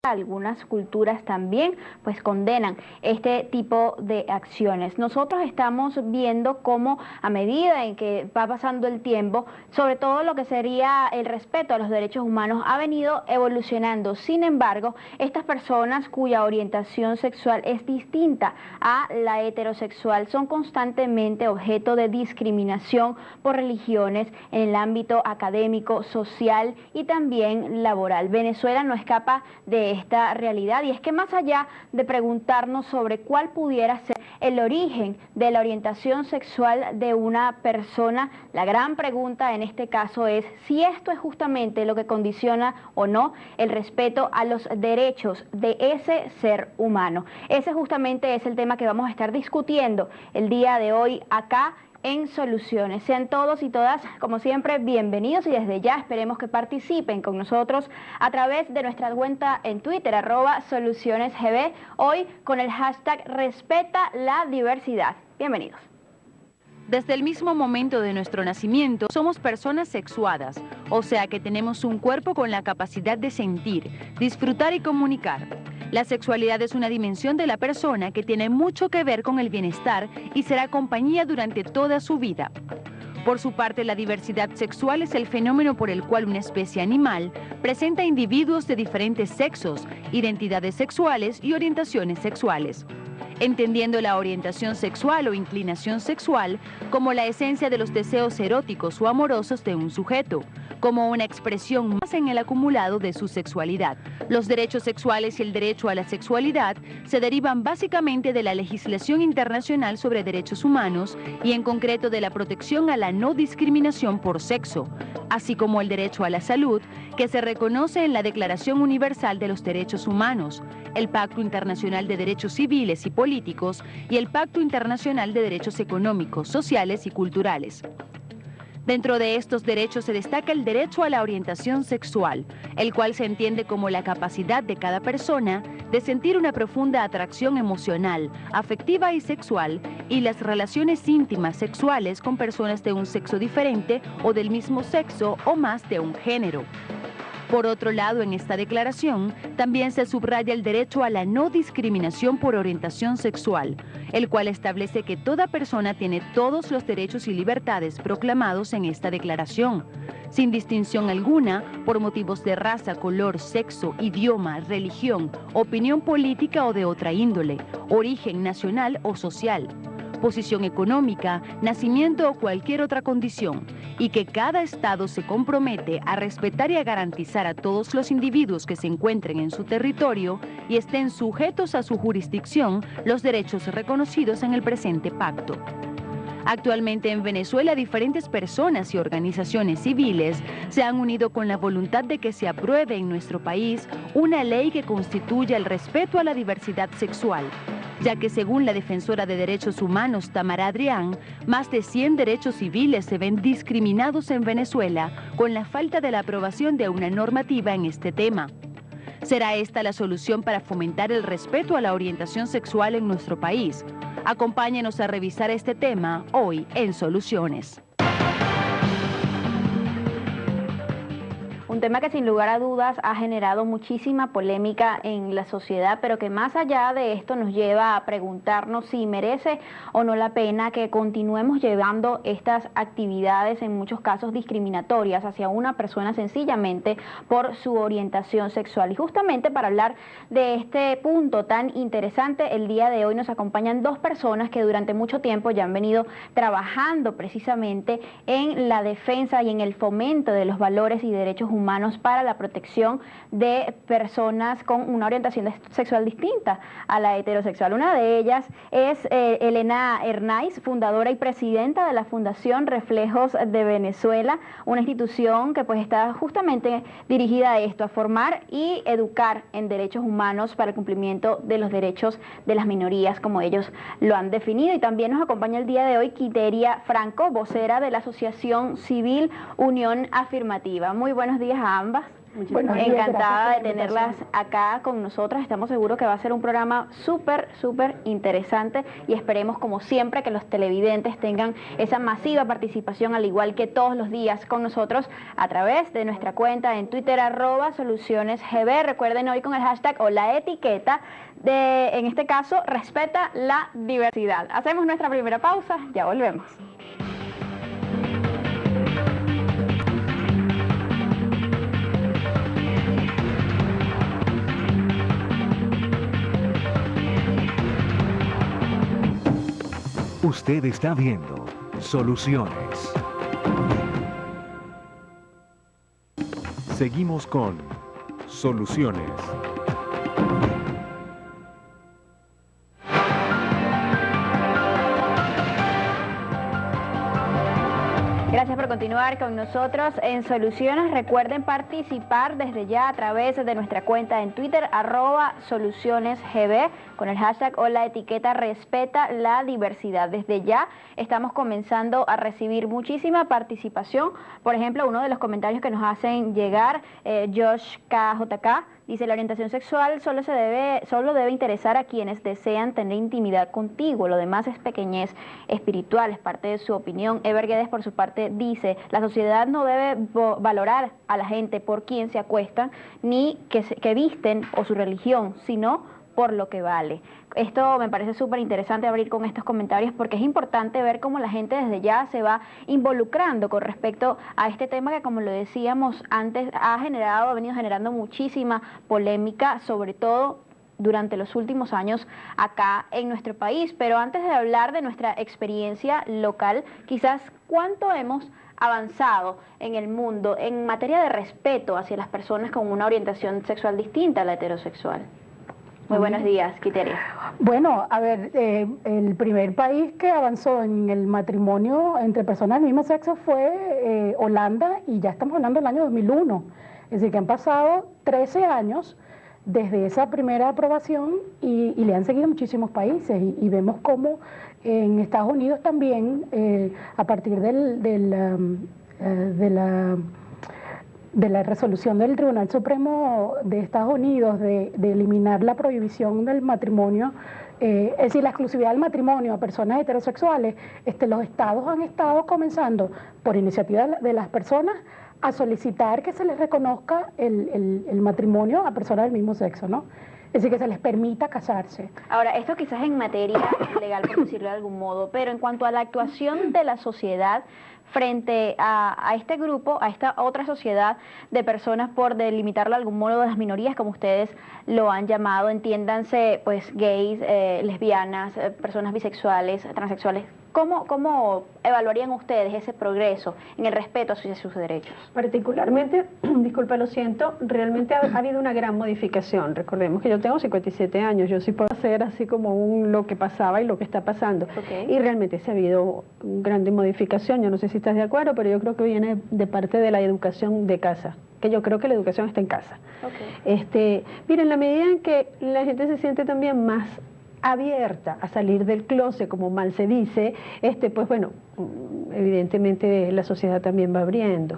Algunas culturas también pues condenan este tipo de acciones. Nosotros estamos viendo cómo a medida en que va pasando el tiempo, sobre todo lo que sería el respeto a los derechos humanos ha venido evolucionando. Sin embargo, estas personas cuya orientación sexual es distinta a la heterosexual son constantemente objeto de discriminación por religiones en el ámbito académico, social y también laboral. Venezuela no escapa de esta realidad, y es que más allá de preguntarnos sobre cuál pudiera ser el origen de la orientación sexual de una persona, la gran pregunta en este caso es si esto es justamente lo que condiciona o no el respeto a los derechos de ese ser humano. Ese justamente es el tema que vamos a estar discutiendo el día de hoy acá en Soluciones. Sean todos y todas, como siempre, bienvenidos, y desde ya esperemos que participen con nosotros a través de nuestra cuenta en Twitter, @SolucionesGB, hoy con el hashtag Respeta la Diversidad. Bienvenidos. Desde el mismo momento de nuestro nacimiento, somos personas sexuadas, o sea que tenemos un cuerpo con la capacidad de sentir, disfrutar y comunicar. La sexualidad es una dimensión de la persona que tiene mucho que ver con el bienestar y será compañía durante toda su vida. Por su parte, la diversidad sexual es el fenómeno por el cual una especie animal presenta individuos de diferentes sexos, identidades sexuales y orientaciones sexuales. Entendiendo la orientación sexual o inclinación sexual como la esencia de los deseos eróticos o amorosos de un sujeto, como una expresión más en el acumulado de su sexualidad. Los derechos sexuales y el derecho a la sexualidad se derivan básicamente de la legislación internacional sobre derechos humanos y en concreto de la protección a la no discriminación por sexo, así como el derecho a la salud, que se reconoce en la Declaración Universal de los Derechos Humanos, el Pacto Internacional de Derechos Civiles y Políticos y el Pacto Internacional de Derechos Económicos, Sociales y Culturales. Dentro de estos derechos se destaca el derecho a la orientación sexual, el cual se entiende como la capacidad de cada persona de sentir una profunda atracción emocional, afectiva y sexual, y las relaciones íntimas sexuales con personas de un sexo diferente o del mismo sexo o más de un género. Por otro lado, en esta declaración también se subraya el derecho a la no discriminación por orientación sexual, el cual establece que toda persona tiene todos los derechos y libertades proclamados en esta declaración, sin distinción alguna por motivos de raza, color, sexo, idioma, religión, opinión política o de otra índole, origen nacional o social, posición económica, nacimiento o cualquier otra condición, y que cada Estado se compromete a respetar y a garantizar a todos los individuos que se encuentren en su territorio y estén sujetos a su jurisdicción los derechos reconocidos en el presente pacto. Actualmente en Venezuela, diferentes personas y organizaciones civiles se han unido con la voluntad de que se apruebe en nuestro país una ley que constituya el respeto a la diversidad sexual, ya que según la defensora de derechos humanos Tamara Adrián, más de 100 derechos civiles se ven discriminados en Venezuela con la falta de la aprobación de una normativa en este tema. ¿Será esta la solución para fomentar el respeto a la orientación sexual en nuestro país? Acompáñenos a revisar este tema hoy en Soluciones. Un tema que sin lugar a dudas ha generado muchísima polémica en la sociedad, pero que más allá de esto nos lleva a preguntarnos si merece o no la pena que continuemos llevando estas actividades, en muchos casos discriminatorias, hacia una persona sencillamente por su orientación sexual. Y justamente para hablar de este punto tan interesante, el día de hoy nos acompañan dos personas que durante mucho tiempo ya han venido trabajando precisamente en la defensa y en el fomento de los valores y derechos humanos para la protección de personas con una orientación sexual distinta a la heterosexual. Una de ellas es Elena Hernáiz, fundadora y presidenta de la Fundación Reflejos de Venezuela, una institución que pues está justamente dirigida a esto, a formar y educar en derechos humanos para el cumplimiento de los derechos de las minorías, como ellos lo han definido. Y también nos acompaña el día de hoy Quiteria Franco, vocera de la Asociación Civil Unión Afirmativa. Muy buenos días a ambas. Bueno, encantada de tenerlas acá con nosotras. Estamos seguros que va a ser un programa súper interesante y esperemos, como siempre, que los televidentes tengan esa masiva participación, al igual que todos los días con nosotros, a través de nuestra cuenta en Twitter, @solucionesgb. Recuerden hoy con el hashtag o la etiqueta de, en este caso, respeta la diversidad. Hacemos nuestra primera pausa, ya volvemos. Usted está viendo Soluciones. Seguimos con Soluciones. Gracias por continuar con nosotros en Soluciones. Recuerden participar desde ya a través de nuestra cuenta en Twitter, @solucionesgb, con el hashtag o la etiqueta respeta la diversidad. Desde ya estamos comenzando a recibir muchísima participación. Por ejemplo, uno de los comentarios que nos hacen llegar, Josh KJK, dice: la orientación sexual solo debe interesar a quienes desean tener intimidad contigo. Lo demás es pequeñez espiritual, es parte de su opinión. Ever Guedes, por su parte, dice: la sociedad no debe valorar a la gente por quien se acuestan, ni que visten o su religión, sino por lo que vale. Esto me parece súper interesante abrir con estos comentarios, porque es importante ver cómo la gente desde ya se va involucrando con respecto a este tema que, como lo decíamos antes, ha venido generando muchísima polémica, sobre todo durante los últimos años acá en nuestro país. Pero antes de hablar de nuestra experiencia local, quizás cuánto hemos avanzado en el mundo en materia de respeto hacia las personas con una orientación sexual distinta a la heterosexual. Muy buenos días, Quiteria. Bueno, a ver, el primer país que avanzó en el matrimonio entre personas del mismo sexo fue Holanda, y ya estamos hablando del año 2001. Es decir, que han pasado 13 años desde esa primera aprobación y le han seguido muchísimos países. Y vemos cómo en Estados Unidos también, a partir de la resolución del Tribunal Supremo de Estados Unidos de eliminar la prohibición del matrimonio, es decir, la exclusividad del matrimonio a personas heterosexuales, los estados han estado comenzando, por iniciativa de las personas, a solicitar que se les reconozca el matrimonio a personas del mismo sexo, ¿no? Es decir, que se les permita casarse. Ahora, esto quizás en materia legal, por decirlo de algún modo, pero en cuanto a la actuación de la sociedad frente a este grupo, a esta otra sociedad de personas, por delimitarlo de algún modo, de las minorías, como ustedes lo han llamado, entiéndanse, pues gays, lesbianas, personas bisexuales, transexuales, ¿cómo evaluarían ustedes ese progreso en el respeto hacia sus derechos? Particularmente, disculpa, lo siento, realmente ha habido una gran modificación. Recordemos que yo tengo 57 años, yo sí puedo hacer así como lo que pasaba y lo que está pasando. Okay. Y realmente se ha habido grande modificación. Yo no sé si estás de acuerdo, pero yo creo que viene de parte de la educación de casa, que yo creo que la educación está en casa. Okay. Mira, en la medida en que la gente se siente también más abierta a salir del closet, como mal se dice, pues bueno, evidentemente la sociedad también va abriendo.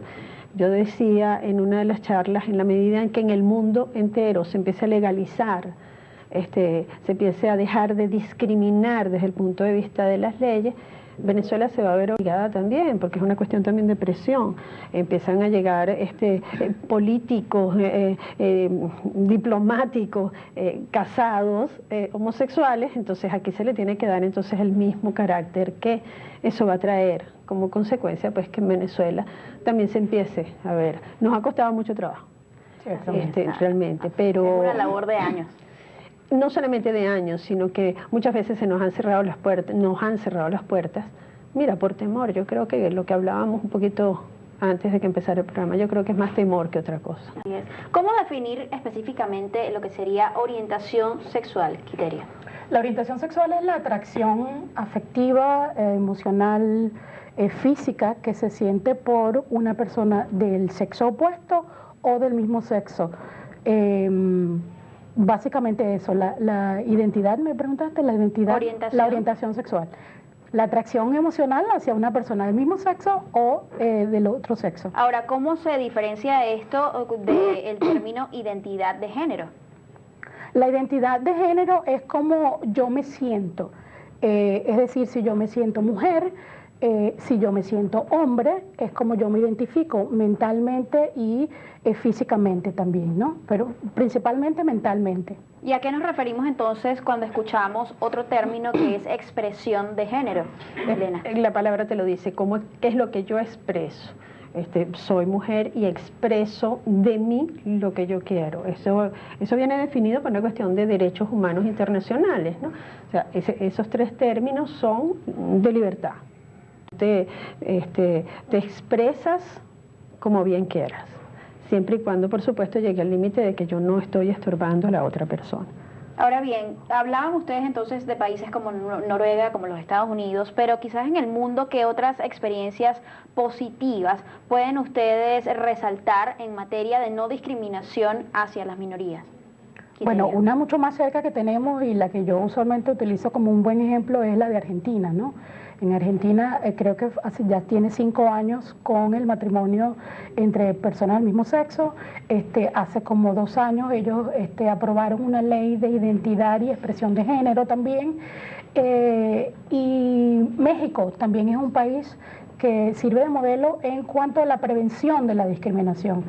Yo decía en una de las charlas, en la medida en que en el mundo entero se empiece a legalizar, se empiece a dejar de discriminar desde el punto de vista de las leyes, Venezuela se va a ver obligada también, porque es una cuestión también de presión. Empiezan a llegar políticos, diplomáticos, casados, homosexuales, entonces aquí se le tiene que dar entonces el mismo carácter que eso va a traer como consecuencia, pues que en Venezuela también se empiece a ver. Nos ha costado mucho trabajo, realmente, pero... Es una labor de años. No solamente de años, sino que muchas veces se nos han cerrado las puertas, mira, por temor. Yo creo que lo que hablábamos un poquito antes de que empezara el programa, yo creo que es más temor que otra cosa. Así es. ¿Cómo definir específicamente lo que sería orientación sexual, Quiteria? La orientación sexual es la atracción afectiva, emocional, física que se siente por una persona del sexo opuesto o del mismo sexo. Básicamente eso, la identidad, me preguntaste, la identidad, la orientación sexual. la atracción emocional hacia una persona del mismo sexo o del otro sexo. Ahora, ¿cómo se diferencia esto del término identidad de género? La identidad de género es como yo me siento, es decir, si yo me siento mujer, si yo me siento hombre, es como yo me identifico mentalmente y físicamente también, ¿no? Pero principalmente mentalmente. ¿Y a qué nos referimos entonces cuando escuchamos otro término que es expresión de género, Elena? La palabra te lo dice, ¿qué es lo que yo expreso? Soy mujer y expreso de mí lo que yo quiero. Eso viene definido por una cuestión de derechos humanos internacionales, ¿no? O sea, esos tres términos son de libertad. Te expresas como bien quieras, siempre y cuando, por supuesto, llegue al límite de que yo no estoy estorbando a la otra persona. Ahora bien, hablaban ustedes entonces de países como Noruega, como los Estados Unidos, pero quizás en el mundo, ¿qué otras experiencias positivas pueden ustedes resaltar en materia de no discriminación hacia las minorías? Bueno, una mucho más cerca que tenemos y la que yo usualmente utilizo como un buen ejemplo es la de Argentina, ¿no? En Argentina creo que ya tiene 5 años con el matrimonio entre personas del mismo sexo. Hace como 2 años ellos aprobaron una ley de identidad y expresión de género también. Y México también es un país que sirve de modelo en cuanto a la prevención de la discriminación.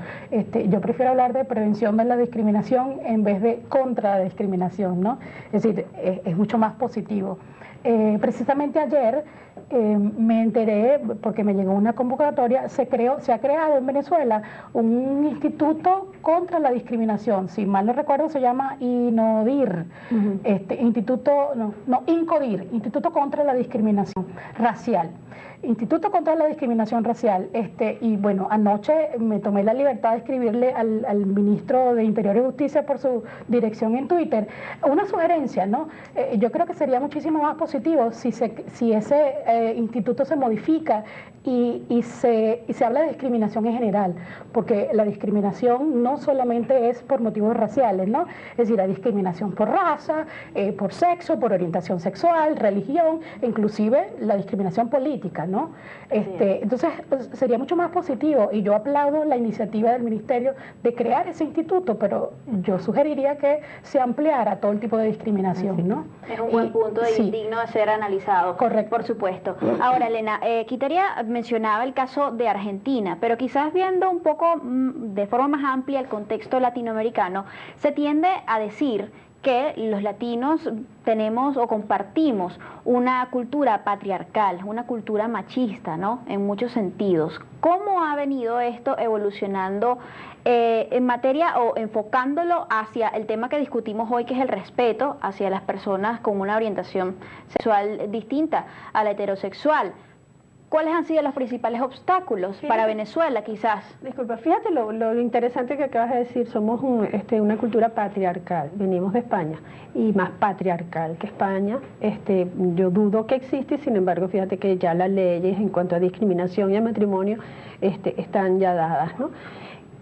Yo prefiero hablar de prevención de la discriminación en vez de contra la discriminación, ¿no? Es decir, es mucho más positivo. Precisamente ayer me enteré, porque me llegó una convocatoria, se ha creado en Venezuela un instituto contra la discriminación, si mal no recuerdo se llama INODIR, INCODIR, Instituto contra la Discriminación Racial. Instituto contra la Discriminación Racial, y bueno, anoche me tomé la libertad de escribirle al ministro de Interior y Justicia por su dirección en Twitter, una sugerencia, ¿no? Yo creo que sería muchísimo más positivo si ese instituto se modifica y se habla de discriminación en general, porque la discriminación no solamente es por motivos raciales, ¿no? Es decir, la discriminación por raza, por sexo, por orientación sexual, religión, inclusive la discriminación política, ¿no? Entonces sería mucho más positivo y yo aplaudo la iniciativa del Ministerio de crear ese instituto, pero yo sugeriría que se ampliara todo el tipo de discriminación, ¿no? Es un buen punto y digno de ser analizado. Correcto. Por supuesto. Ahora, Elena, Quiteria mencionaba el caso de Argentina, pero quizás viendo un poco de forma más amplia el contexto latinoamericano, se tiende a decir que los latinos tenemos o compartimos una cultura patriarcal, una cultura machista, ¿no? En muchos sentidos. ¿Cómo ha venido esto evolucionando en materia o enfocándolo hacia el tema que discutimos hoy, que es el respeto hacia las personas con una orientación sexual distinta a la heterosexual? ¿Cuáles han sido los principales obstáculos para Venezuela, quizás? Disculpa, fíjate lo interesante que acabas de decir, somos una cultura patriarcal, venimos de España, y más patriarcal que España. Yo dudo que existe, sin embargo, fíjate que ya las leyes en cuanto a discriminación y a matrimonio están ya dadas, ¿no?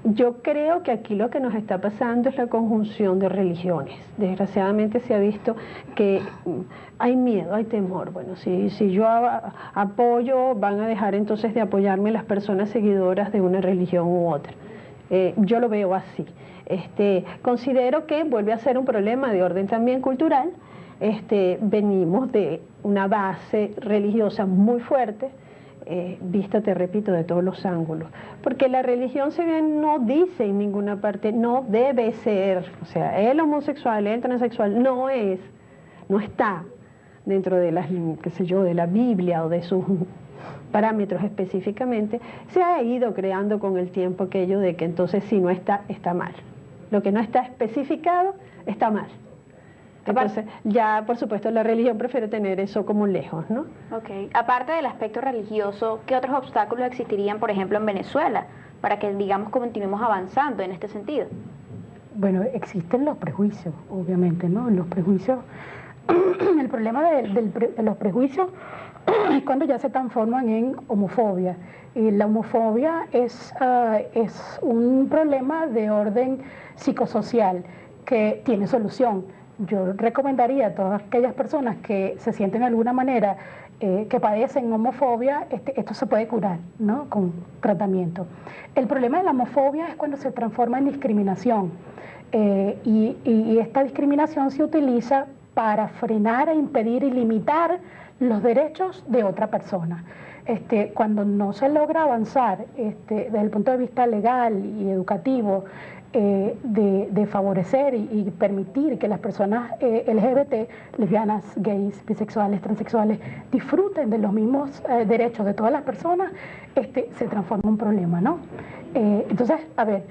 Yo creo que aquí lo que nos está pasando es la conjunción de religiones. Desgraciadamente se ha visto que hay miedo, hay temor. Bueno, si yo apoyo, van a dejar entonces de apoyarme las personas seguidoras de una religión u otra. Yo lo veo así. Considero que vuelve a ser un problema de orden también cultural. Venimos de una base religiosa muy fuerte, vista, te repito, de todos los ángulos, porque la religión, si bien no dice en ninguna parte, no debe ser, o sea, el homosexual, el transexual, no está dentro de las, qué sé yo, de la Biblia o de sus parámetros específicamente. Se ha ido creando con el tiempo aquello de que entonces si no está, está mal. Lo que no está especificado, está mal. Entonces, ya, por supuesto, la religión prefiere tener eso como lejos, ¿no? Ok. Aparte del aspecto religioso, ¿qué otros obstáculos existirían, por ejemplo, en Venezuela, para que, digamos, continuemos avanzando en este sentido? Bueno, existen los prejuicios, obviamente, ¿no? Los prejuicios, el problema de los prejuicios es cuando ya se transforman en homofobia. Y la homofobia es un problema de orden psicosocial que tiene solución. yo recomendaría a todas aquellas personas que se sienten de alguna manera que padecen homofobia, esto se puede curar, ¿no?, con tratamiento. El problema de la homofobia es cuando se transforma en discriminación, y esta discriminación se utiliza para frenar e impedir y limitar los derechos de otra persona. Cuando no se logra avanzar desde el punto de vista legal y educativo, de favorecer y permitir que las personas LGBT, lesbianas, gays, bisexuales, transexuales, disfruten de los mismos derechos de todas las personas, se transforma en un problema, ¿no? Entonces, a ver,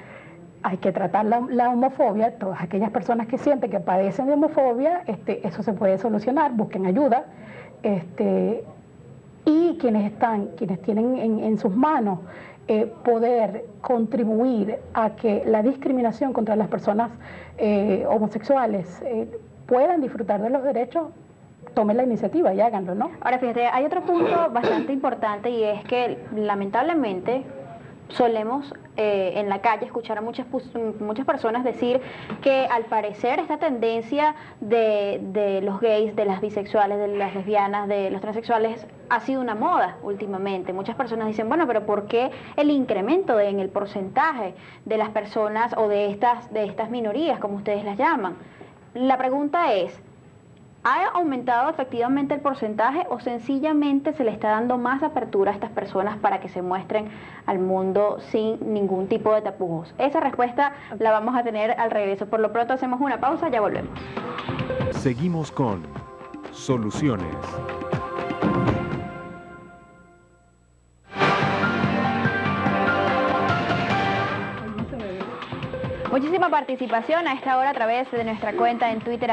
hay que tratar la homofobia. Todas aquellas personas que sienten que padecen de homofobia, eso se puede solucionar, busquen ayuda, y quienes tienen en sus manos poder contribuir a que la discriminación contra las personas homosexuales puedan disfrutar de los derechos, tomen la iniciativa y háganlo, ¿no? Ahora, fíjate, hay otro punto bastante importante, y es que lamentablemente solemos en la calle escuchar a muchas personas decir que al parecer esta tendencia de los gays, de las bisexuales, de las lesbianas, de los transexuales ha sido una moda últimamente. Muchas personas dicen, bueno, pero ¿por qué el incremento en el porcentaje de las personas o de estas minorías, como ustedes las llaman? La pregunta es, ¿ha aumentado efectivamente el porcentaje o sencillamente se le está dando más apertura a estas personas para que se muestren al mundo sin ningún tipo de tapujos? Esa respuesta la vamos a tener al regreso. Por lo pronto hacemos una pausa, ya volvemos. Seguimos con Soluciones. Muchísima participación a esta hora a través de nuestra cuenta en Twitter,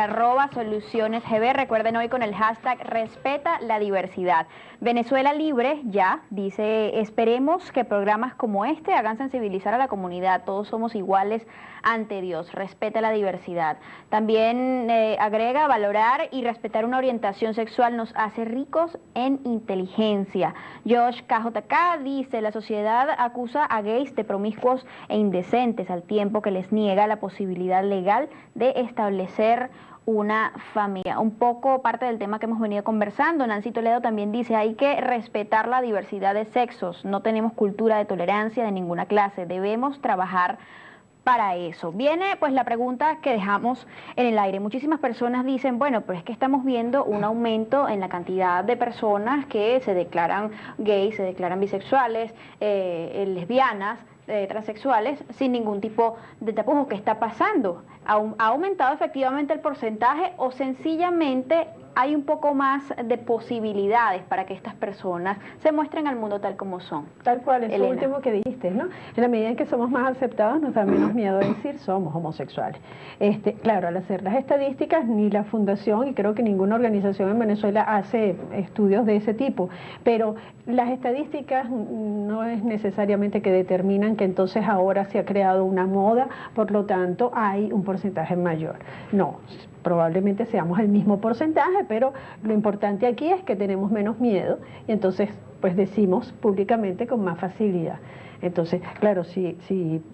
@solucionesgb. Recuerden hoy con el hashtag Respeta la Diversidad. Venezuela Libre ya dice, esperemos que programas como este hagan sensibilizar a la comunidad. Todos somos iguales ante Dios. Respeta la diversidad. También agrega, valorar y respetar una orientación sexual nos hace ricos en inteligencia. Josh KJK dice, la sociedad acusa a gays de promiscuos e indecentes al tiempo que les niega la posibilidad legal de establecer una familia. Un poco parte del tema que hemos venido conversando. Nancy Toledo también dice, hay que respetar la diversidad de sexos, no tenemos cultura de tolerancia de ninguna clase, debemos trabajar para eso. Viene pues la pregunta que dejamos en el aire. Muchísimas personas dicen, bueno, pero es que estamos viendo un aumento en la cantidad de personas que se declaran gays, se declaran bisexuales, lesbianas, transexuales, sin ningún tipo de tapujo. ¿Qué está pasando? ¿Ha aumentado efectivamente el porcentaje o sencillamente hay un poco más de posibilidades para que estas personas se muestren al mundo tal como son? Tal cual, es lo Elena. último que dijiste, ¿no? En la medida en que somos más aceptados, nos da menos miedo a decir somos homosexuales. Claro, al hacer las estadísticas, ni la Fundación, y creo que ninguna organización en Venezuela hace estudios de ese tipo, pero las estadísticas no es necesariamente que determinan que entonces ahora se ha creado una moda, por lo tanto hay un porcentaje mayor. No, probablemente seamos el mismo porcentaje, pero lo importante aquí es que tenemos menos miedo y entonces pues decimos públicamente con más facilidad. Entonces, claro,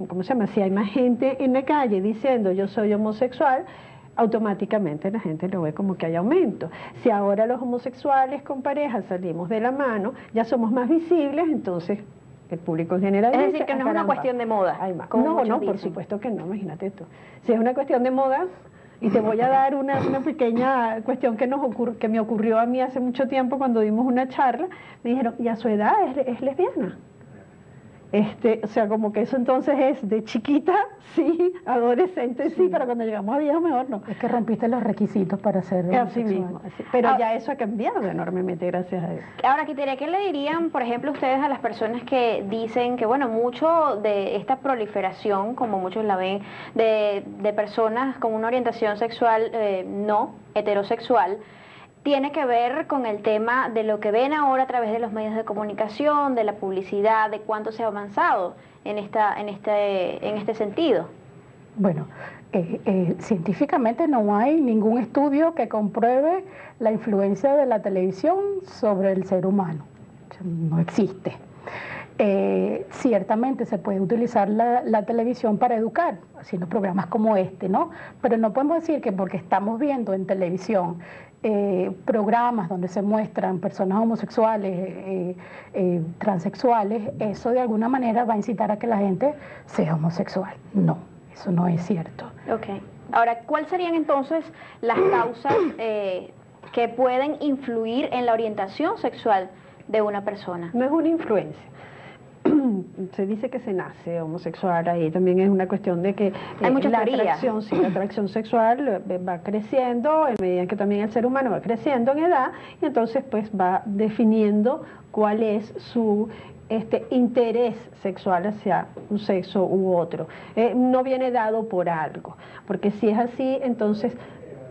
¿cómo se llama? Si hay más gente en la calle diciendo yo soy homosexual, automáticamente la gente lo ve como que hay aumento. Si ahora los homosexuales con parejas salimos de la mano, ya somos más visibles, entonces el público en general Es dice, decir, que no es una caramba, cuestión de moda. hay más. como No, muchos no, por dicen. supuesto que no, imagínate tú. Si es una cuestión de moda, y te voy a dar una pequeña cuestión que me ocurrió a mí hace mucho tiempo cuando dimos una charla, me dijeron, y a su edad es lesbiana. O sea, como que eso entonces es de chiquita, sí, adolescente, sí, pero cuando llegamos a viejo mejor no. Es que rompiste los requisitos para ser Así homosexual. mismo, así. Pero ya eso ha cambiado enormemente, gracias a Dios. Ahora, Quiteria, ¿qué le dirían, por ejemplo, ustedes a las personas que dicen que, bueno, mucho de esta proliferación, como muchos la ven, de personas con una orientación sexual no heterosexual, tiene que ver con el tema de lo que ven ahora a través de los medios de comunicación, de la publicidad, de cuánto se ha avanzado en este sentido? Bueno, científicamente no hay ningún estudio que compruebe la influencia de la televisión sobre el ser humano. O sea, no existe. Ciertamente se puede utilizar la televisión para educar, haciendo programas como este, ¿no? Pero no podemos decir que porque estamos viendo en televisión programas donde se muestran personas homosexuales, transexuales, eso de alguna manera va a incitar a que la gente sea homosexual. No, eso no es cierto. Ok. Ahora, ¿cuáles serían entonces las causas que pueden influir en la orientación sexual de una persona? No es una influencia. Se dice que se nace homosexual, ahí también es una cuestión de que hay muchas la teorías. atracción, sí, la atracción sexual va creciendo en medida que también el ser humano va creciendo en edad, y entonces pues va definiendo cuál es su interés sexual hacia un sexo u otro. No viene dado por algo, porque si es así, entonces,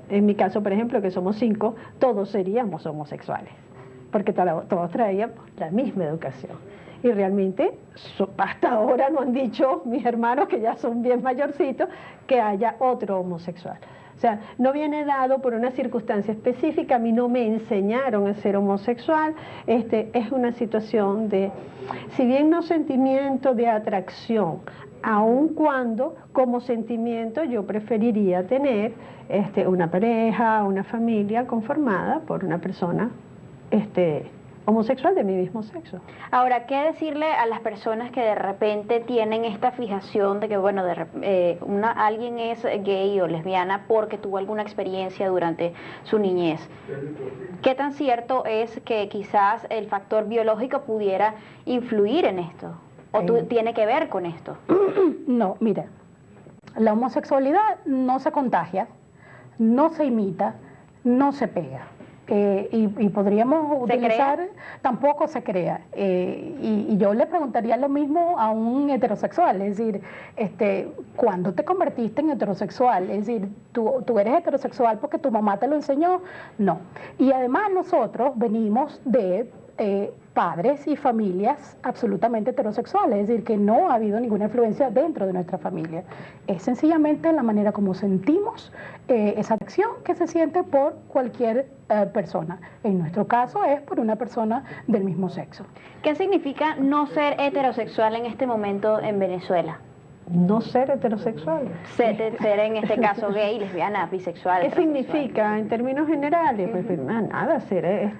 en mi caso, por ejemplo, que somos 5, todos seríamos homosexuales, porque todos traíamos la misma educación. Y realmente, hasta ahora no han dicho mis hermanos, que ya son bien mayorcitos, que haya otro homosexual. O sea, no viene dado por una circunstancia específica, a mí no me enseñaron a ser homosexual, es una situación de, si bien no sentimiento de atracción, aun cuando como sentimiento yo preferiría tener una pareja, una familia conformada por una persona homosexual de mi mismo sexo. Ahora, ¿qué decirle a las personas que de repente tienen esta fijación de que, bueno, alguien es gay o lesbiana porque tuvo alguna experiencia durante su niñez? ¿Qué tan cierto es que quizás el factor biológico pudiera influir en esto? ¿O tiene que ver con esto? No, mira, la homosexualidad no se contagia, no se imita, no se pega. Y podríamos utilizar, tampoco se crea. Y yo le preguntaría lo mismo a un heterosexual, es decir, ¿cuándo te convertiste en heterosexual? Es decir, ¿tú eres heterosexual porque tu mamá te lo enseñó? No. Y además nosotros venimos de padres y familias absolutamente heterosexuales, es decir, que no ha habido ninguna influencia dentro de nuestra familia. Es sencillamente la manera como sentimos esa atracción que se siente por cualquier persona. En nuestro caso es por una persona del mismo sexo. ¿Qué significa no ser heterosexual en este momento en Venezuela? No ser heterosexual. Ser en este caso gay, lesbiana, bisexual. ¿Qué significa en términos generales? Pues nada, ser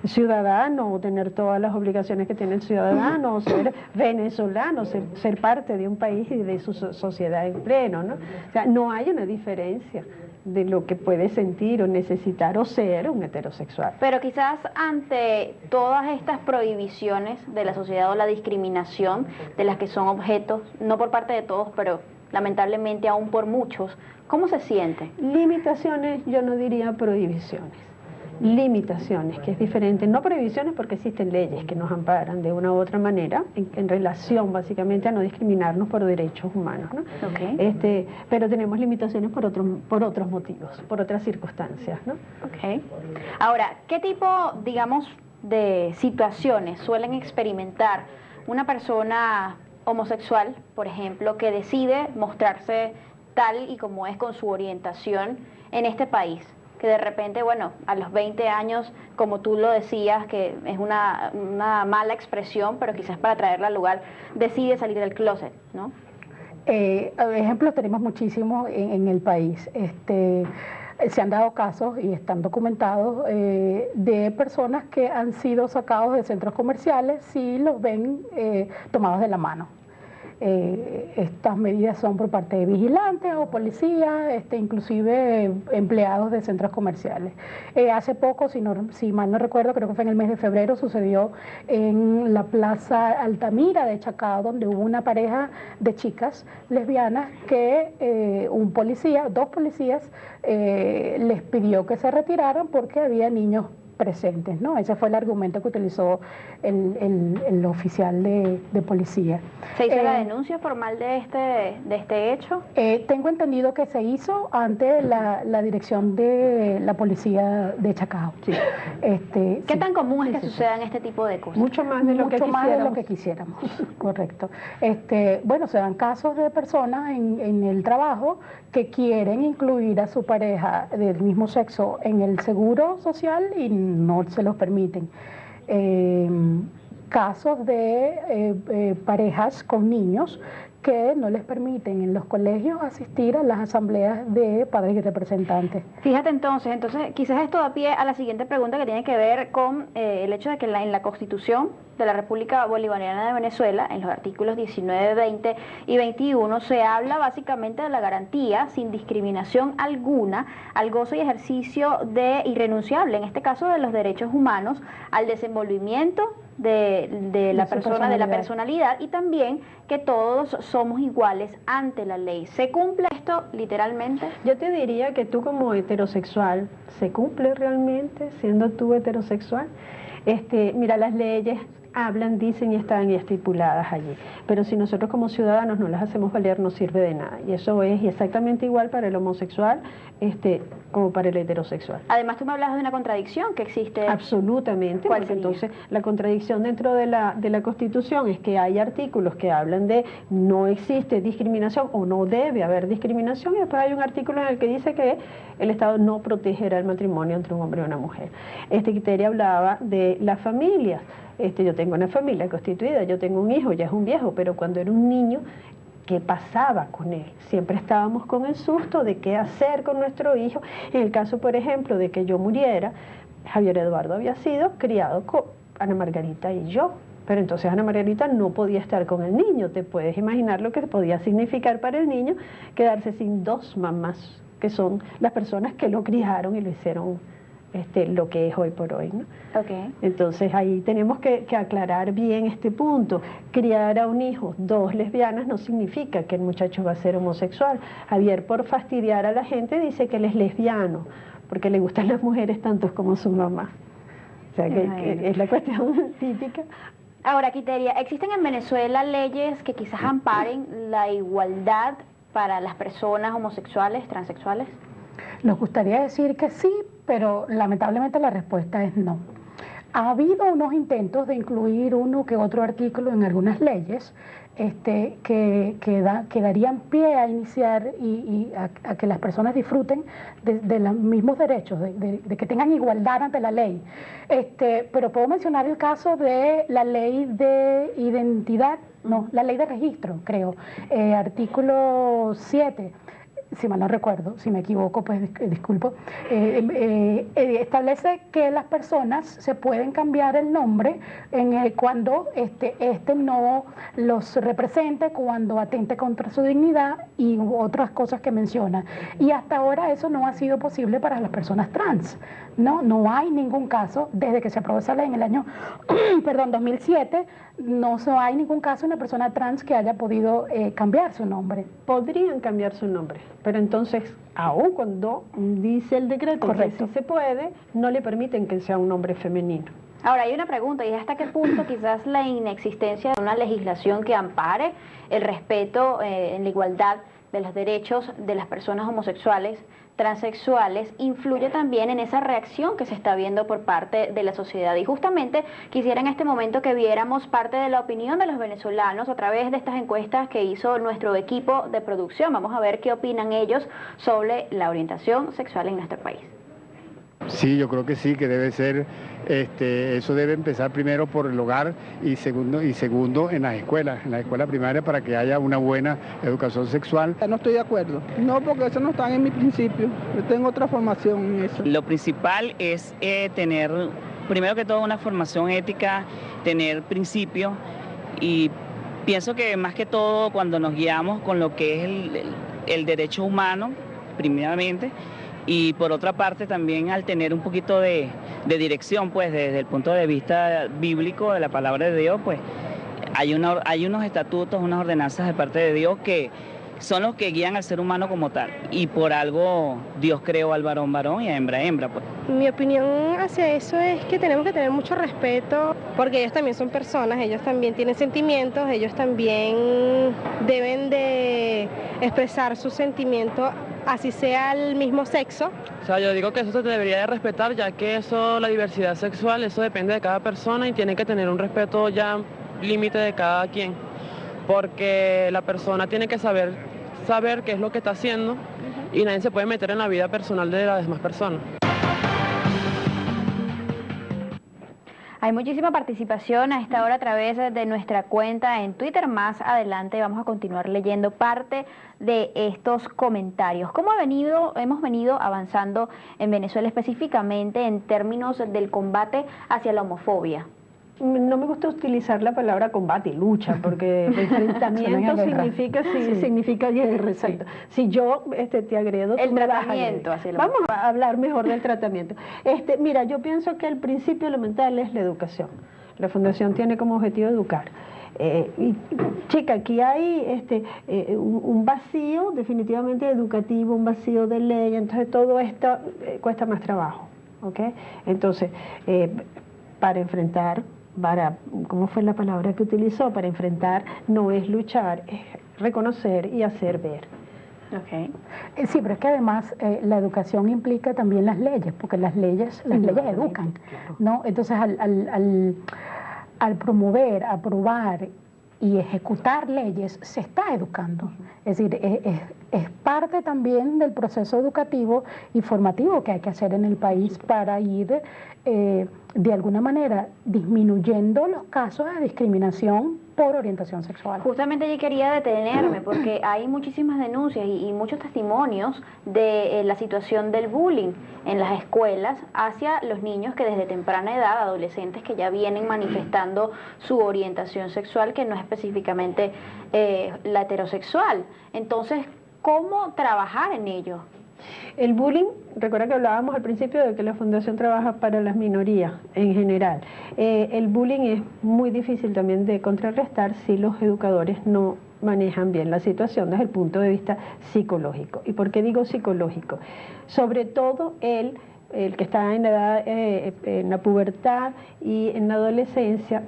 ciudadano, tener todas las obligaciones que tiene el ciudadano, ser venezolano, ser parte de un país y de su sociedad en pleno, ¿no? O sea, no hay una diferencia de lo que puede sentir o necesitar o ser un heterosexual. Pero quizás ante todas estas prohibiciones de la sociedad o la discriminación de las que son objetos, no por parte de todos, pero lamentablemente aún por muchos, ¿cómo se siente? Limitaciones, yo no diría prohibiciones. Limitaciones, que es diferente, no prohibiciones porque existen leyes que nos amparan de una u otra manera en relación básicamente a no discriminarnos por derechos humanos, ¿no? Okay. Pero tenemos limitaciones por otros motivos, por otras circunstancias, ¿no? Okay. Ahora, ¿qué tipo, digamos, de situaciones suelen experimentar una persona homosexual, por ejemplo, que decide mostrarse tal y como es con su orientación en este país? Que de repente, bueno, a los 20 años, como tú lo decías, que es una mala expresión, pero quizás para traerla al lugar, decide salir del closet, ¿no? Ejemplos tenemos muchísimos en el país. Se han dado casos, y están documentados, de personas que han sido sacados de centros comerciales si los ven tomados de la mano. Estas medidas son por parte de vigilantes o policías, inclusive empleados de centros comerciales. Hace poco, si mal no recuerdo, creo que fue en el mes de febrero, sucedió en la Plaza Altamira de Chacao, donde hubo una pareja de chicas lesbianas que dos policías les pidió que se retiraran porque había niños presentes, ¿no? Ese fue el argumento que utilizó el oficial de policía. ¿Se hizo la denuncia formal de este hecho? Tengo entendido que se hizo ante la dirección de la policía de Chacao. Sí. ¿Qué tan común es que sucedan este tipo de cosas? Mucho más de lo que quisiéramos. Correcto. Bueno, se dan casos de personas en el trabajo que quieren incluir a su pareja del mismo sexo en el seguro social y no se los permiten. casos de parejas con niños que no les permiten en los colegios asistir a las asambleas de padres y representantes. Fíjate entonces quizás esto da pie a la siguiente pregunta que tiene que ver con el hecho de que en la Constitución de la República Bolivariana de Venezuela, en los artículos 19, 20 y 21, se habla básicamente de la garantía sin discriminación alguna al gozo y ejercicio de irrenunciable, en este caso de los derechos humanos, al desenvolvimiento de la persona, de la personalidad, y también que todos somos iguales ante la ley. ¿Se cumple esto literalmente? Yo te diría que tú como heterosexual, ¿se cumple realmente siendo tú heterosexual? Mira, las leyes hablan, dicen y están estipuladas allí, pero si nosotros como ciudadanos no las hacemos valer, no sirve de nada, y eso es exactamente igual para el homosexual como para el heterosexual. Además, tú me hablas de una contradicción que existe. Absolutamente, ¿Cuál porque sería? entonces la contradicción dentro de la Constitución es que hay artículos que hablan de no existe discriminación o no debe haber discriminación, y después hay un artículo en el que dice que el Estado no protegerá el matrimonio entre un hombre y una mujer. Este criterio hablaba de las familias. Yo tengo una familia constituida, yo tengo un hijo, ya es un viejo, pero cuando era un niño, ¿qué pasaba con él? Siempre estábamos con el susto de qué hacer con nuestro hijo. En el caso, por ejemplo, de que yo muriera, Javier Eduardo había sido criado con Ana Margarita y yo, pero entonces Ana Margarita no podía estar con el niño. Te puedes imaginar lo que podía significar para el niño quedarse sin dos mamás, que son las personas que lo criaron y lo hicieron lo que es hoy por hoy, ¿no? Okay. Entonces ahí tenemos que aclarar bien este punto. Criar a un hijo, dos lesbianas, no significa que el muchacho va a ser homosexual. Javier, por fastidiar a la gente, dice que él es lesbiano, porque le gustan las mujeres tanto como su mamá. O sea, que es la cuestión típica. Ahora, Quiteria, ¿existen en Venezuela leyes que quizás amparen la igualdad para las personas homosexuales, transexuales? Nos gustaría decir que sí, pero lamentablemente la respuesta es no. Ha habido unos intentos de incluir uno que otro artículo en algunas leyes que darían pie a iniciar y a que las personas disfruten de los mismos derechos, de que tengan igualdad ante la ley. Pero puedo mencionar el caso de la ley de identidad, no, la ley de registro, creo, artículo 7. Si mal no recuerdo, si me equivoco, pues disculpo, establece que las personas se pueden cambiar el nombre cuando no los represente, cuando atente contra su dignidad y otras cosas que menciona. Y hasta ahora eso no ha sido posible para las personas trans. No hay ningún caso, desde que se aprobó esa ley en el año 2007, no hay ningún caso de una persona trans que haya podido cambiar su nombre. Podrían cambiar su nombre, pero entonces, aun cuando dice el decreto Correcto, que sí se puede, no le permiten que sea un nombre femenino. Ahora, hay una pregunta, y es hasta qué punto quizás la inexistencia de una legislación que ampare el respeto en la igualdad de los derechos de las personas homosexuales, transexuales, influye también en esa reacción que se está viendo por parte de la sociedad. Y justamente quisiera en este momento que viéramos parte de la opinión de los venezolanos a través de estas encuestas que hizo nuestro equipo de producción. Vamos a ver qué opinan ellos sobre la orientación sexual en nuestro país. Sí, yo creo que sí, que debe ser, eso debe empezar primero por el hogar y segundo en las escuelas primarias, para que haya una buena educación sexual. No estoy de acuerdo, no, porque eso no está en mi principio, yo tengo otra formación en eso. Lo principal es tener, primero que todo, una formación ética, tener principios, y pienso que más que todo cuando nos guiamos con lo que es el derecho humano, primeramente, y por otra parte también al tener un poquito de dirección, pues desde el punto de vista bíblico de la palabra de Dios, pues hay unos estatutos, unas ordenanzas de parte de Dios que son los que guían al ser humano como tal, y por algo Dios creó al varón varón y a hembra hembra, pues. Mi opinión hacia eso es que tenemos que tener mucho respeto, porque ellos también son personas, ellos también tienen sentimientos, ellos también deben de expresar sus sentimientos, así sea el mismo sexo. O sea, yo digo que eso se debería de respetar, ya que eso, la diversidad sexual, eso depende de cada persona y tiene que tener un respeto ya límite de cada quien, porque la persona tiene que saber qué es lo que está haciendo y nadie se puede meter en la vida personal de las demás personas. Hay muchísima participación a esta hora a través de nuestra cuenta en Twitter. Más adelante vamos a continuar leyendo parte de estos comentarios. ¿Cómo hemos venido avanzando en Venezuela específicamente en términos del combate hacia la homofobia? No me gusta utilizar la palabra combate, lucha, porque enfrentamiento significa guerra, exacto. Si yo te agredo, el tratamiento hacia vamos a hablar mejor del tratamiento. Mira, yo pienso que el principio elemental es la educación. La Fundación tiene como objetivo educar. Chica, aquí hay un vacío definitivamente educativo, un vacío de ley, entonces todo esto cuesta más trabajo, ¿ok? Entonces, para enfrentar, ¿cómo fue la palabra que utilizó? Para enfrentar no es luchar, es reconocer y hacer ver. Okay. Sí, pero es que además la educación implica también las leyes, porque las leyes educan, claro. ¿no? Entonces al promover, aprobar y ejecutar leyes, se está educando. Es decir, es parte también del proceso educativo y formativo que hay que hacer en el país para ir de alguna manera disminuyendo los casos de discriminación por orientación sexual. Justamente yo quería detenerme porque hay muchísimas denuncias y muchos testimonios de la situación del bullying en las escuelas hacia los niños que desde temprana edad, adolescentes que ya vienen manifestando su orientación sexual, que no es específicamente la heterosexual. Entonces, ¿cómo trabajar en ello? El bullying, recuerda que hablábamos al principio de que la Fundación trabaja para las minorías en general. El bullying es muy difícil también de contrarrestar si los educadores no manejan bien la situación desde el punto de vista psicológico. ¿Y por qué digo psicológico? Sobre todo el que está en la edad, en la pubertad y en la adolescencia,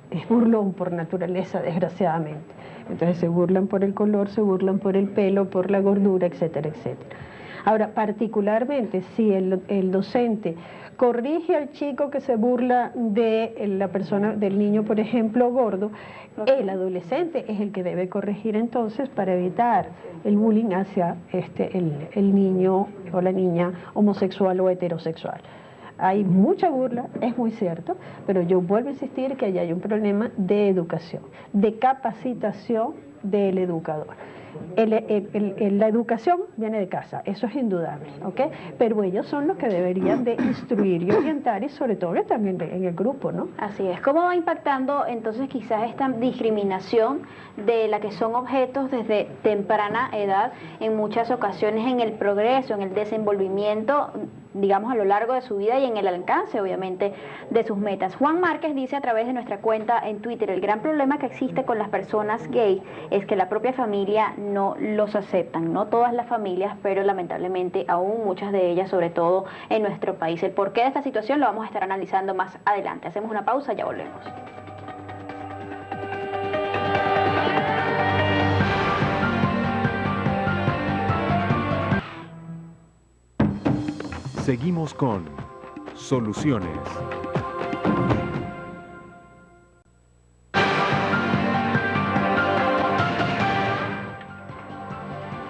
es burlón por naturaleza, desgraciadamente. Entonces se burlan por el color, se burlan por el pelo, por la gordura, etcétera, etcétera. Ahora, particularmente si el docente corrige al chico que se burla de la persona, del niño, por ejemplo, gordo, el adolescente es el que debe corregir entonces para evitar el bullying hacia el niño o la niña homosexual o heterosexual. Hay mucha burla, es muy cierto, pero yo vuelvo a insistir que allí hay un problema de educación, de capacitación del educador. La educación viene de casa, eso es indudable, ¿ok? Pero ellos son los que deberían de instruir y orientar y sobre todo también en el grupo, ¿no? Así es. ¿Cómo va impactando entonces quizás esta discriminación de la que son objetos desde temprana edad en muchas ocasiones en el progreso, en el desenvolvimiento, digamos, a lo largo de su vida y en el alcance, obviamente, de sus metas? Juan Márquez dice a través de nuestra cuenta en Twitter: el gran problema que existe con las personas gay es que la propia familia no los aceptan, no todas las familias, pero lamentablemente aún muchas de ellas, sobre todo en nuestro país. El porqué de esta situación lo vamos a estar analizando más adelante. Hacemos una pausa, ya volvemos. Seguimos con Soluciones.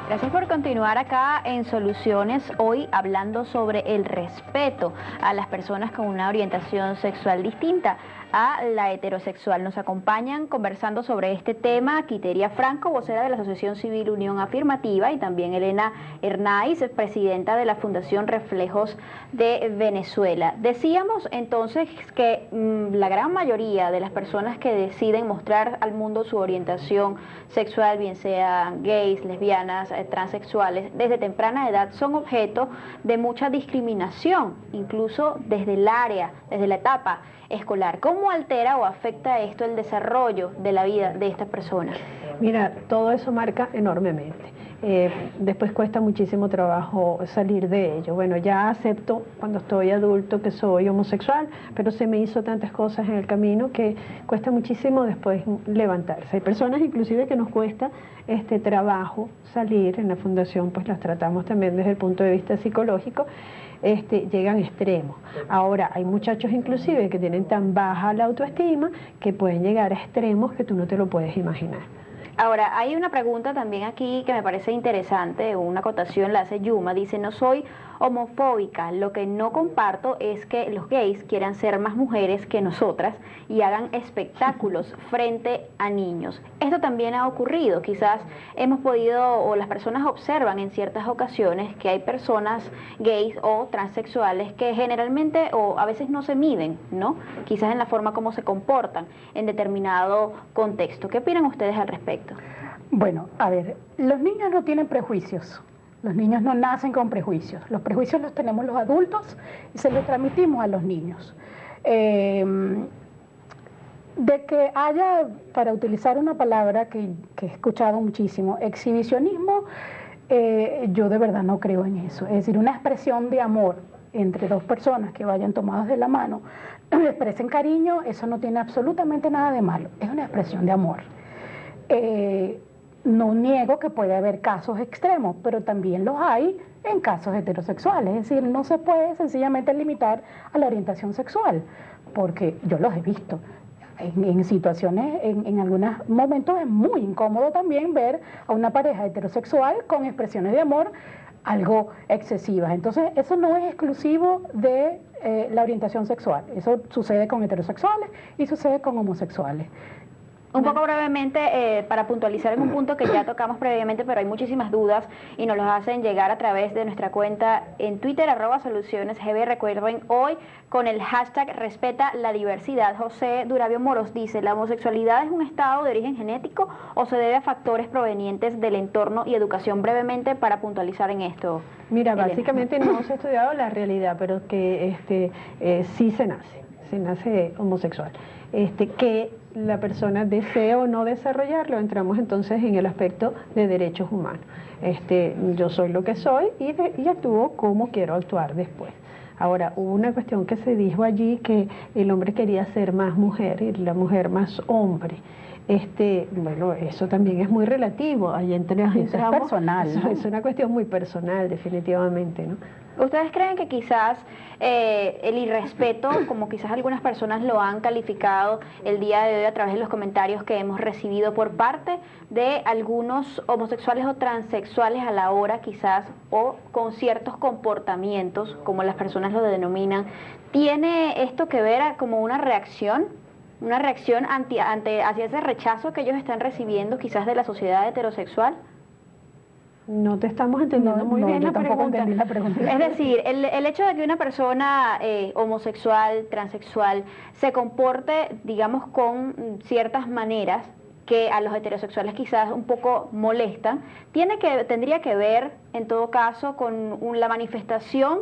Gracias por continuar acá en Soluciones, hoy hablando sobre el respeto a las personas con una orientación sexual distinta a la heterosexual. Nos acompañan conversando sobre este tema Quiteria Franco, vocera de la Asociación Civil Unión Afirmativa, y también Elena Hernáiz, presidenta de la Fundación Reflejos de Venezuela. Decíamos entonces que la gran mayoría de las personas que deciden mostrar al mundo su orientación sexual, bien sean gays, lesbianas, transexuales, desde temprana edad son objeto de mucha discriminación, incluso desde el área, desde la etapa escolar. ¿Cómo altera o afecta esto el desarrollo de la vida de estas personas? Mira, todo eso marca enormemente. Después cuesta muchísimo trabajo salir de ello. Bueno, ya acepto cuando estoy adulto que soy homosexual, pero se me hizo tantas cosas en el camino que cuesta muchísimo después levantarse. Hay personas inclusive que nos cuesta trabajo salir. En la fundación pues las tratamos también desde el punto de vista psicológico. Llegan extremos. Ahora, hay muchachos inclusive que tienen tan baja la autoestima que pueden llegar a extremos que tú no te lo puedes imaginar. Ahora, hay una pregunta también aquí que me parece interesante, una acotación la hace Yuma, dice: no soy homofóbica. Lo que no comparto es que los gays quieran ser más mujeres que nosotras y hagan espectáculos frente a niños. Esto también ha ocurrido, quizás hemos podido, o las personas observan en ciertas ocasiones que hay personas gays o transexuales que generalmente o a veces no se miden, ¿no? Quizás en la forma como se comportan en determinado contexto. ¿Qué opinan ustedes al respecto? Bueno, a ver, los niños no tienen prejuicios. Los niños no nacen con prejuicios. Los prejuicios los tenemos los adultos y se los transmitimos a los niños. De que haya, para utilizar una palabra que he escuchado muchísimo, exhibicionismo, yo de verdad no creo en eso. Es decir, una expresión de amor entre dos personas que vayan tomadas de la mano, expresen cariño, eso no tiene absolutamente nada de malo. Es una expresión de amor. No niego que puede haber casos extremos, pero también los hay en casos heterosexuales. Es decir, no se puede sencillamente limitar a la orientación sexual, porque yo los he visto. En situaciones, en algunos momentos es muy incómodo también ver a una pareja heterosexual con expresiones de amor algo excesivas. Entonces, eso no es exclusivo de la orientación sexual. Eso sucede con heterosexuales y sucede con homosexuales. Un poco brevemente, para puntualizar en un punto que ya tocamos previamente, pero hay muchísimas dudas y nos los hacen llegar a través de nuestra cuenta en Twitter, @solucionesgb. Recuerden, hoy con el hashtag Respeta la Diversidad. José Duravio Moros dice, ¿la homosexualidad es un estado de origen genético o se debe a factores provenientes del entorno y educación? Brevemente, para puntualizar en esto. Mira, Elena. básicamente no se ha estudiado la realidad, pero que sí se nace homosexual. Que la persona desea o no desarrollarlo, entramos entonces en el aspecto de derechos humanos. Yo soy lo que soy y actúo como quiero actuar después. Ahora, hubo una cuestión que se dijo allí, que el hombre quería ser más mujer y la mujer más hombre. Bueno, eso también es muy relativo. Ahí entramos, es personal, ¿no? Es una cuestión muy personal, definitivamente, ¿no? ¿Ustedes creen que quizás el irrespeto, como quizás algunas personas lo han calificado el día de hoy a través de los comentarios que hemos recibido por parte de algunos homosexuales o transexuales a la hora quizás, o con ciertos comportamientos, como las personas lo denominan, tiene esto que ver como una reacción hacia ese rechazo que ellos están recibiendo quizás de la sociedad heterosexual? No te estamos entendiendo muy bien yo tampoco entendí la pregunta. Es decir, el hecho de que una persona homosexual, transexual, se comporte, digamos, con ciertas maneras que a los heterosexuales quizás un poco molestan, tendría que ver, en todo caso, con la manifestación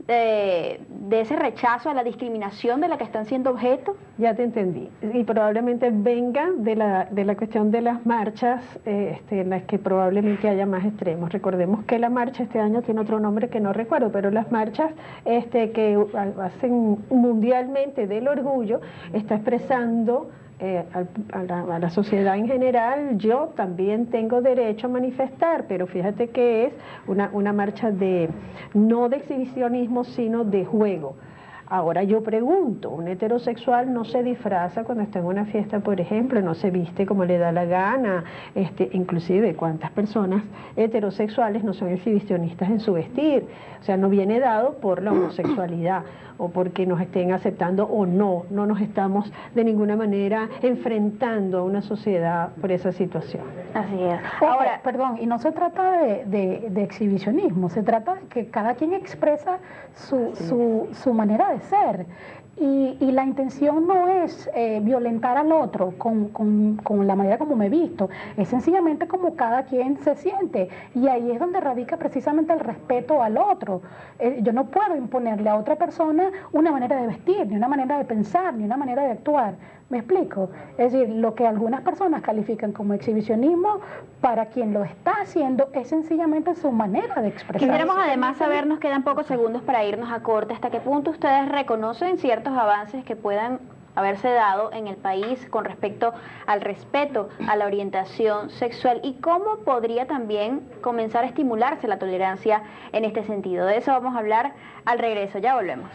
de ese rechazo a la discriminación de la que están siendo objeto. Ya te entendí. Y probablemente venga de la cuestión de las marchas, en las que probablemente haya más extremos. Recordemos que la marcha este año tiene otro nombre que no recuerdo, pero las marchas que hacen mundialmente del orgullo está expresando a la sociedad en general, yo también tengo derecho a manifestar, pero fíjate que es una marcha no de exhibicionismo, sino de juego. Ahora yo pregunto, un heterosexual no se disfraza cuando está en una fiesta, por ejemplo, no se viste como le da la gana, inclusive cuántas personas heterosexuales no son exhibicionistas en su vestir, o sea, no viene dado por la homosexualidad o porque nos estén aceptando o no nos estamos de ninguna manera enfrentando a una sociedad por esa situación. Así es. Ahora, perdón, y no se trata de exhibicionismo, se trata de que cada quien expresa su manera de ser. Y la intención no es violentar al otro con la manera como me he visto, es sencillamente como cada quien se siente. Y ahí es donde radica precisamente el respeto al otro. Yo no puedo imponerle a otra persona una manera de vestir, ni una manera de pensar, ni una manera de actuar. ¿Me explico? Es decir, lo que algunas personas califican como exhibicionismo, para quien lo está haciendo es sencillamente su manera de expresarse. Quisiéramos además saber, nos quedan pocos segundos para irnos a corte, ¿hasta qué punto ustedes reconocen ciertos avances que puedan haberse dado en el país con respecto al respeto a la orientación sexual y cómo podría también comenzar a estimularse la tolerancia en este sentido? De eso vamos a hablar al regreso, ya volvemos.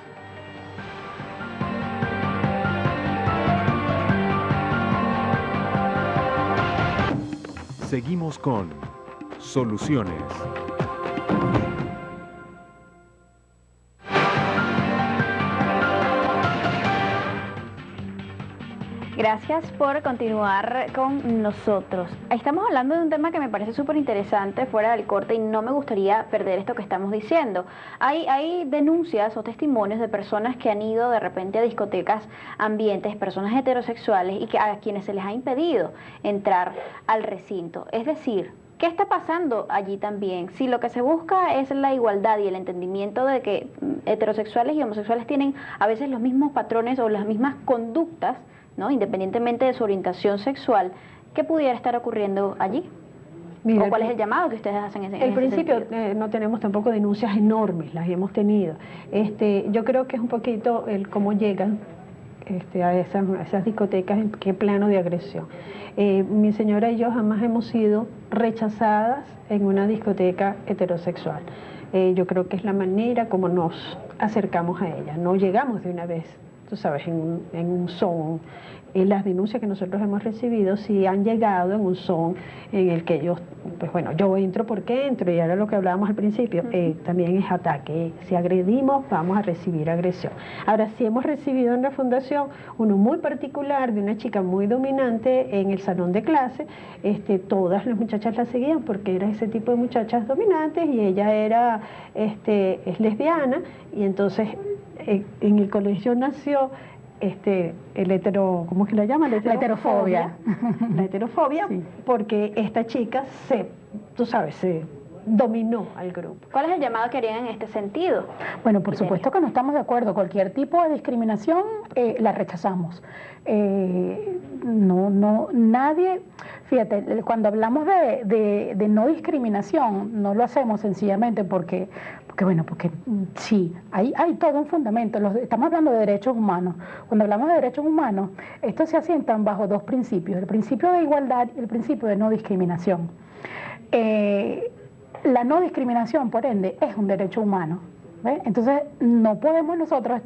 Seguimos con Soluciones. Gracias por continuar con nosotros. Estamos hablando de un tema que me parece súper interesante fuera del corte y no me gustaría perder esto que estamos diciendo. Hay denuncias o testimonios de personas que han ido de repente a discotecas, ambientes, personas heterosexuales y que a quienes se les ha impedido entrar al recinto. Es decir, ¿qué está pasando allí también? Si lo que se busca es la igualdad y el entendimiento de que heterosexuales y homosexuales tienen a veces los mismos patrones o las mismas conductas, ¿no? Independientemente de su orientación sexual, ¿qué pudiera estar ocurriendo allí? Mira, ¿O cuál es el llamado que ustedes hacen en ese principio sentido? No tenemos tampoco denuncias enormes, las hemos tenido. Yo creo que es un poquito el cómo llegan a esas discotecas, en qué plano de agresión. Mi señora y yo jamás hemos sido rechazadas en una discoteca heterosexual. Yo creo que es la manera como nos acercamos a ella. No llegamos de una vez, tú sabes, en un son. Las denuncias que nosotros hemos recibido sí han llegado en un son en el que ellos, pues bueno, yo entro porque entro, y ahora lo que hablábamos al principio, también es ataque. Si agredimos, vamos a recibir agresión. Ahora, sí hemos recibido en la fundación uno muy particular de una chica muy dominante en el salón de clase. Todas las muchachas la seguían porque era ese tipo de muchachas dominantes y ella era, es lesbiana, y entonces en el colegio nació ¿cómo es que la llaman? La heterofobia. La heterofobia, sí. Porque esta chica se dominó al grupo. ¿Cuál es el llamado que harían en este sentido? Bueno, por supuesto que no estamos de acuerdo. Cualquier tipo de discriminación la rechazamos. Nadie, fíjate, cuando hablamos de no discriminación, no lo hacemos sencillamente porque sí, hay todo un fundamento. Estamos hablando de derechos humanos. Cuando hablamos de derechos humanos, estos se asientan bajo dos principios: el principio de igualdad y el principio de no discriminación. La no discriminación, por ende, es un derecho humano. ¿Ve? Entonces, no podemos nosotros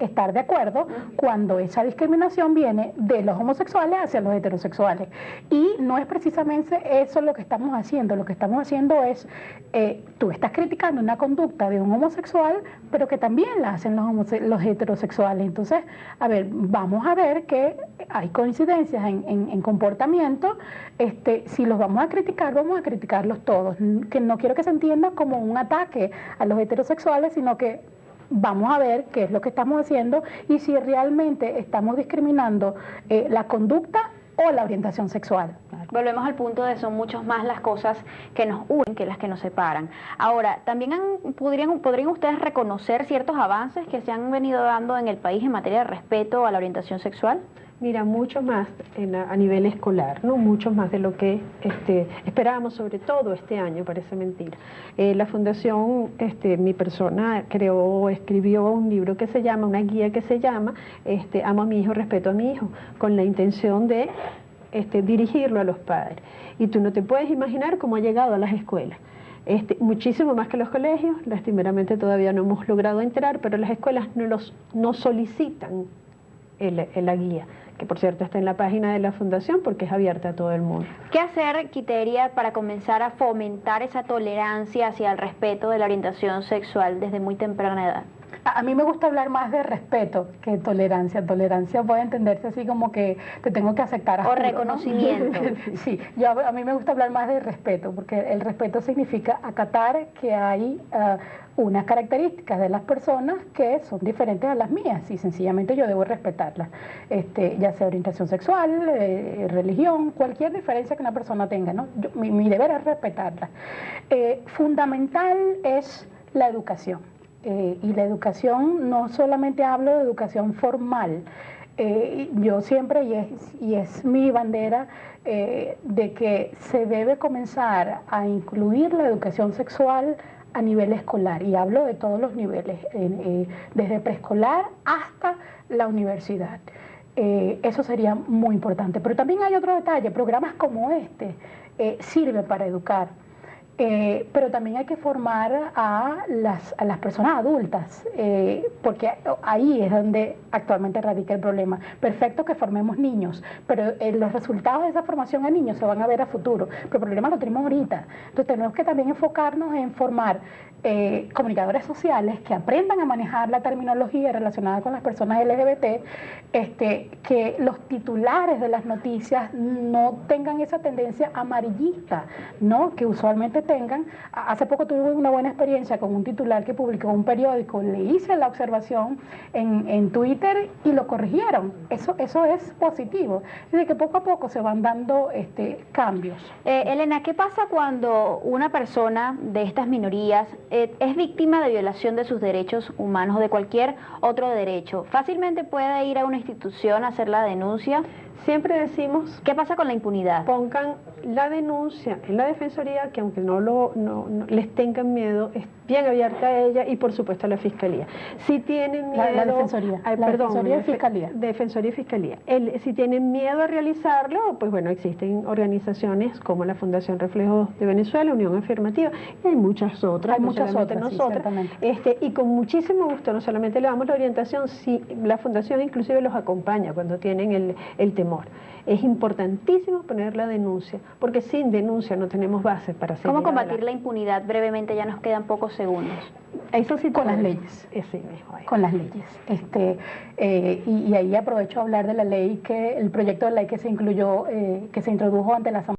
estar de acuerdo cuando esa discriminación viene de los homosexuales hacia los heterosexuales. Y no es precisamente eso lo que estamos haciendo. Lo que estamos haciendo es, tú estás criticando una conducta de un homosexual, pero que también la hacen los heterosexuales. Entonces, a ver, vamos a ver que hay coincidencias en comportamiento. Si los vamos a criticarlos todos. Que no quiero que se entienda como un ataque a los heterosexuales, sino que vamos a ver qué es lo que estamos haciendo y si realmente estamos discriminando la conducta o la orientación sexual. Volvemos al punto de son muchas más las cosas que nos unen que las que nos separan. Ahora, también podrían ustedes reconocer ciertos avances que se han venido dando en el país en materia de respeto a la orientación sexual. Mira, mucho más a nivel escolar, ¿no? Mucho más de lo que esperábamos, sobre todo este año, parece mentira. La fundación, mi persona escribió un libro que se llama, una guía que se llama Amo a mi hijo, respeto a mi hijo, con la intención de dirigirlo a los padres. Y tú no te puedes imaginar cómo ha llegado a las escuelas. Muchísimo más que los colegios, lastimeramente todavía no hemos logrado entrar, pero las escuelas no solicitan la guía, que por cierto está en la página de la fundación porque es abierta a todo el mundo. ¿Qué hacer, Quiteria, para comenzar a fomentar esa tolerancia hacia el respeto de la orientación sexual desde muy temprana edad? A mí me gusta hablar más de respeto que tolerancia. Tolerancia puede entenderse así como que te tengo que aceptar. O reconocimiento. ¿No? Sí, a mí me gusta hablar más de respeto, porque el respeto significa acatar que hay unas características de las personas que son diferentes a las mías y sencillamente yo debo respetarlas, ya sea orientación sexual, religión, cualquier diferencia que una persona tenga, ¿no? Mi deber es respetarla. Fundamental es la educación. Y la educación, no solamente hablo de educación formal, yo siempre, y es mi bandera, de que se debe comenzar a incluir la educación sexual a nivel escolar, y hablo de todos los niveles, desde preescolar hasta la universidad. Eso sería muy importante. Pero también hay otro detalle: programas como este sirven para educar. Pero también hay que formar a las personas adultas, porque ahí es donde actualmente radica el problema. Perfecto que formemos niños, pero los resultados de esa formación a niños se van a ver a futuro, pero el problema lo tenemos ahorita. Entonces tenemos que también enfocarnos en formar comunicadores sociales que aprendan a manejar la terminología relacionada con las personas LGBT, que los titulares de las noticias no tengan esa tendencia amarillista, ¿no? Que usualmente tengan. Hace poco tuve una buena experiencia con un titular que publicó un periódico, le hice la observación en Twitter y lo corrigieron. Eso es positivo. Es decir, que poco a poco se van dando cambios. Elena, ¿qué pasa cuando una persona de estas minorías es víctima de violación de sus derechos humanos o de cualquier otro derecho? ¿Fácilmente puede ir a una institución a hacer la denuncia? Siempre decimos, ¿qué pasa con la impunidad? Pongan la denuncia en la Defensoría, que aunque no les tengan miedo, es bien abierta a ella, y por supuesto a la Fiscalía. Si tienen miedo... La Defensoría. Defensoría y Fiscalía. Defensoría y Fiscalía. Si tienen miedo a realizarlo, pues bueno, existen organizaciones como la Fundación Reflejos de Venezuela, Unión Afirmativa, y hay muchas otras. Hay muchas otras, nosotras. Sí, y con muchísimo gusto, no solamente le damos la orientación, si la Fundación inclusive los acompaña cuando tienen el temor. Es importantísimo poner la denuncia, porque sin denuncia no tenemos bases para seguir ¿Cómo combatir adelante. la impunidad? Brevemente, ya nos quedan pocos segundos. Eso sí, con las leyes. Sí, mismo. Con las leyes. Y ahí aprovecho a hablar de la ley, el proyecto de ley que se incluyó, que se introdujo ante la Asamblea